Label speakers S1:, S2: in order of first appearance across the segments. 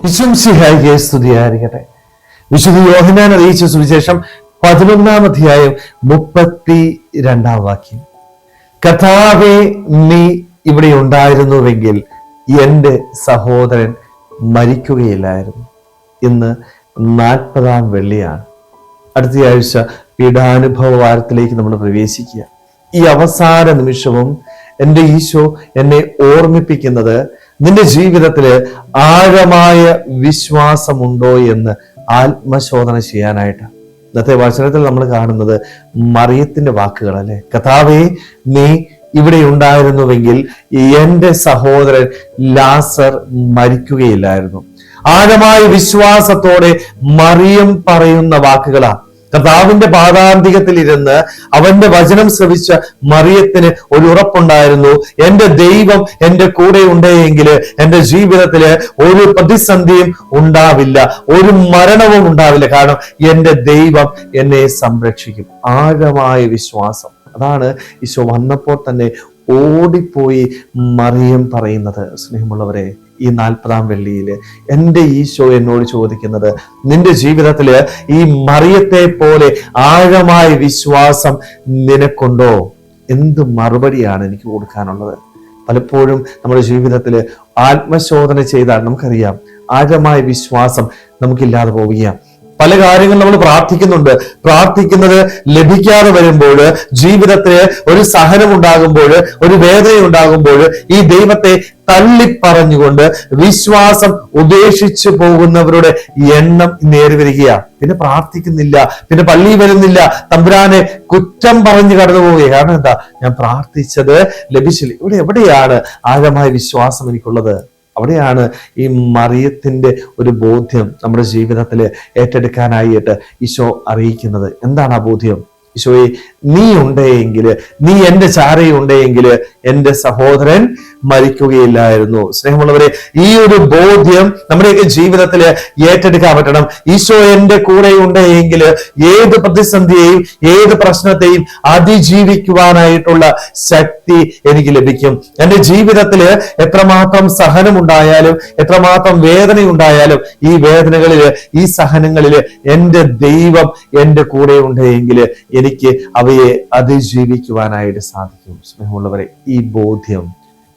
S1: ഈശോമിശിഹായിക്ക് സ്തുതിയായിരിക്കട്ടെ. വിശുദ്ധ യോഹന്നാൻ അറിയിച്ച സുവിശേഷം 11-ാം അധ്യായം 32-ാം വാക്യം. കർത്താവേ, നീ ഇവിടെ ഉണ്ടായിരുന്നുവെങ്കിൽ എൻ്റെ സഹോദരൻ മരിക്കുകയില്ലായിരുന്നു. ഇന്ന് 40-ാം വെള്ളിയാണ്. അടുത്തയാഴ്ച പീഡാനുഭവ വാരത്തിലേക്ക് നമ്മൾ പ്രവേശിക്കുക. ഈ അവസാന നിമിഷവും എൻ്റെ ഈശോ എന്നെ ഓർമ്മിപ്പിക്കുന്നത് നിന്റെ ജീവിതത്തില് ആഴമായ വിശ്വാസമുണ്ടോ എന്ന് ആത്മശോധന ചെയ്യാനായിട്ടാണ്. ഇന്നത്തെ വചനത്തിൽ നമ്മൾ കാണുന്നത് മറിയത്തിന്റെ വാക്കുകൾ അല്ലെ. കർത്താവേ, നീ ഇവിടെ ഉണ്ടായിരുന്നുവെങ്കിൽ എൻ്റെ സഹോദരൻ ലാസർ മരിക്കുകയില്ലായിരുന്നു. ആഴമായ വിശ്വാസത്തോടെ മറിയം പറയുന്ന വാക്കുകളാണ്. കർത്താവിന്റെ പാദാന്തികത്തിൽ ഇരുന്ന് അവന്റെ വചനം ശ്രവിച്ച മറിയത്തിന് ഒരു ഉറപ്പുണ്ടായിരുന്നു, എന്റെ ദൈവം എന്റെ കൂടെ ഉണ്ടെങ്കിൽ എന്റെ ജീവിതത്തില് ഒരു പ്രതിസന്ധിയും ഉണ്ടാവില്ല, ഒരു മരണവും ഉണ്ടാവില്ല. കാരണം എന്റെ ദൈവം എന്നെ സംരക്ഷിക്കും. ആഴമായ വിശ്വാസം. അതാണ് ഈശോ വന്നപ്പോൾ തന്നെ ഓടിപ്പോയി മറിയം പറയുന്നത്. സ്നേഹമുള്ളവരെ, ഈ 40-ാം വെള്ളിയില് എൻ്റെ ഈശോ എന്നോട് ചോദിക്കുന്നത്, നിന്റെ ജീവിതത്തില് ഈ മറിയത്തെ പോലെ ആഴമായ വിശ്വാസം നിനക്കുണ്ടോ? എന്ത് മറുപടിയാണ് എനിക്ക് കൊടുക്കാനുള്ളത്? പലപ്പോഴും നമ്മുടെ ജീവിതത്തിൽ ആത്മശോധന ചെയ്താൽ നമുക്കറിയാം ആഴമായ വിശ്വാസം നമുക്കില്ലാതെ പോവുകയാണ്. പല കാര്യങ്ങളും നമ്മൾ പ്രാർത്ഥിക്കുന്നത് ലഭിക്കാതെ വരുമ്പോൾ, ജീവിതത്തിൽ ഒരു സഹനം ഉണ്ടാകുമ്പോൾ, ഒരു വേദന ഉണ്ടാകുമ്പോൾ ഈ ദൈവത്തെ തള്ളിപ്പറഞ്ഞുകൊണ്ട് വിശ്വാസം ഉപേക്ഷിച്ചു പോകുന്നവരുടെ എണ്ണം നേരി വരികയാണ്. പിന്നെ പ്രാർത്ഥിക്കുന്നില്ല, പിന്നെ പള്ളി വരുന്നില്ല, തമ്പുരാനെ കുറ്റം പറഞ്ഞു കടന്നു പോവുകയാണ്. കാരണം എന്താ? ഞാൻ പ്രാർത്ഥിച്ചത് ലഭിച്ചില്ല. എവിടെയാണ് ആഴമായ വിശ്വാസം എനിക്കുള്ളത്? അവിടെയാണ് ഈ മറിയത്തിന്റെ ഒരു ബോധ്യം നമ്മുടെ ജീവിതത്തിൽ ഏറ്റെടുക്കാനായിട്ട് ഈശോ അറിയിക്കുന്നത്. എന്താണ് ആ ബോധ്യം? ഈശോയെ, നീ ഉണ്ടെങ്കിൽ, നീ എൻ്റെ ചാരയുണ്ടെങ്കിൽ എൻ്റെ സഹോദരൻ മരിക്കുകയില്ലായിരുന്നു. സ്നേഹമുള്ളവരെ, ഈ ഒരു ബോധ്യം നമ്മുടെയൊക്കെ ജീവിതത്തിൽ ഏറ്റെടുക്കാൻ പറ്റണം. ഈശോ എൻ്റെ കൂടെ ഉണ്ടെങ്കിൽ ഏത് പ്രതിസന്ധിയെയും ഏത് പ്രശ്നത്തെയും അതിജീവിക്കുവാനായിട്ടുള്ള ശക്തി എനിക്ക് ലഭിക്കും. എൻ്റെ ജീവിതത്തിൽ എത്രമാത്രം സഹനമുണ്ടായാലും എത്രമാത്രം വേദനയുണ്ടായാലും ഈ വേദനകളില് ഈ സഹനങ്ങളില് എൻ്റെ ദൈവം എൻ്റെ കൂടെ ഉണ്ടെങ്കിൽ എനിക്ക് അവയെ അതിജീവിക്കുവാനായിട്ട് സാധിക്കും. സ്നേഹമുള്ളവരെ, ഈ ബോധ്യം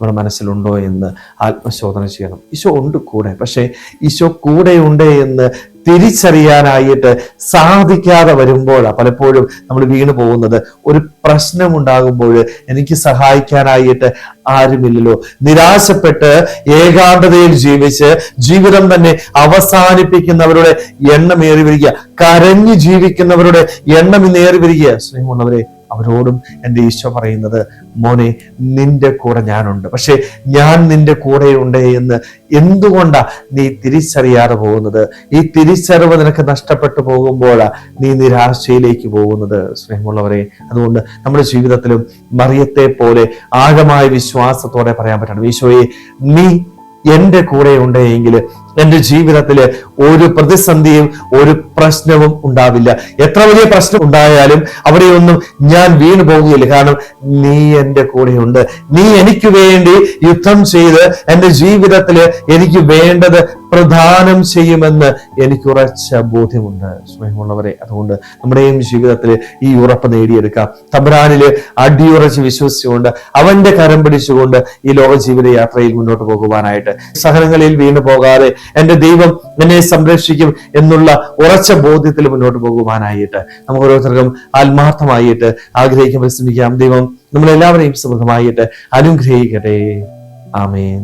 S1: നമ്മുടെ മനസ്സിലുണ്ടോ എന്ന് ആത്മശോധന ചെയ്യണം. ഈശോ ഉണ്ട് കൂടെ, പക്ഷെ ഈശോ കൂടെ ഉണ്ട് എന്ന് തിരിച്ചറിയാനായിട്ട് സാധിക്കാതെ വരുമ്പോഴാണ് പലപ്പോഴും നമ്മൾ വീണു പോകുന്നത്. ഒരു പ്രശ്നമുണ്ടാകുമ്പോൾ എനിക്ക് സഹായിക്കാനായിട്ട് ആരുമില്ലല്ലോ, നിരാശപ്പെട്ട് ഏകാന്തതയിൽ ജീവിച്ച് ജീവിതം തന്നെ അവസാനിപ്പിക്കുന്നവരുടെ എണ്ണം ഏറി വരിക, കരഞ്ഞു ജീവിക്കുന്നവരുടെ എണ്ണം ഇന്ന് ഏറി വരിക. സ്നേഹമുള്ളവരെ, അവരോടും എൻ്റെ ഈശോ പറയുന്നത്, മോനെ, നിന്റെ കൂടെ ഞാനുണ്ട്. പക്ഷെ ഞാൻ നിന്റെ കൂടെ ഉണ്ട് എന്ന് എന്തുകൊണ്ടാ നീ തിരിച്ചറിയാതെ പോകുന്നത്? ഈ തിരിച്ചറിവ് നിനക്ക് നഷ്ടപ്പെട്ടു പോകുമ്പോഴാ നീ നിരാശയിലേക്ക് പോകുന്നത്. സ്നേഹമുള്ളവരെ, അതുകൊണ്ട് നമ്മുടെ ജീവിതത്തിലും മറിയത്തെ പോലെ ആഴമായ വിശ്വാസത്തോടെ പറയാൻ പറ്റണം, ഈശോയെ, നീ എൻ്റെ കൂടെ ഉണ്ടെങ്കിൽ എൻ്റെ ജീവിതത്തില് ഒരു പ്രതിസന്ധിയും ഒരു പ്രശ്നവും ഉണ്ടാവില്ല. എത്ര വലിയ പ്രശ്നം ഉണ്ടായാലും അവിടെയൊന്നും ഞാൻ വീണു പോകുകയില്ല. കാരണം നീ എൻ്റെ കൂടെയുണ്ട്. നീ എനിക്ക് വേണ്ടി യുദ്ധം ചെയ്ത് എൻ്റെ ജീവിതത്തില് എനിക്ക് വേണ്ടത് പ്രദാനം ചെയ്യുമെന്ന് എനിക്ക് ഉറച്ച ബോധ്യമുണ്ട്. സ്നേഹമുള്ളവരെ, അതുകൊണ്ട് നമ്മുടെയും ജീവിതത്തിൽ ഈ ഉറപ്പ് നേടിയെടുക്കാം. തമ്പുരാനില് അടിയുറച്ച് വിശ്വസിച്ചുകൊണ്ട് അവന്റെ കരം പിടിച്ചുകൊണ്ട് ഈ ലോക ജീവിത യാത്രയിൽ മുന്നോട്ട് പോകുവാനായിട്ട്, സഹനങ്ങളിൽ വീണു പോകാതെ എൻ്റെ ദൈവം എന്നെ സംരക്ഷിക്കും എന്നുള്ള ഉറച്ച ബോധ്യത്തിൽ മുന്നോട്ട് പോകുവാനായിട്ട് നമുക്ക് ഓരോരുത്തർക്കും ആത്മാർത്ഥമായിട്ട് ആഗ്രഹിക്കാൻ പരിശ്രമിക്കാം. ദൈവം നമ്മളെല്ലാവരെയും സുഖമായിട്ട് അനുഗ്രഹിക്കട്ടെ. ആമേൻ.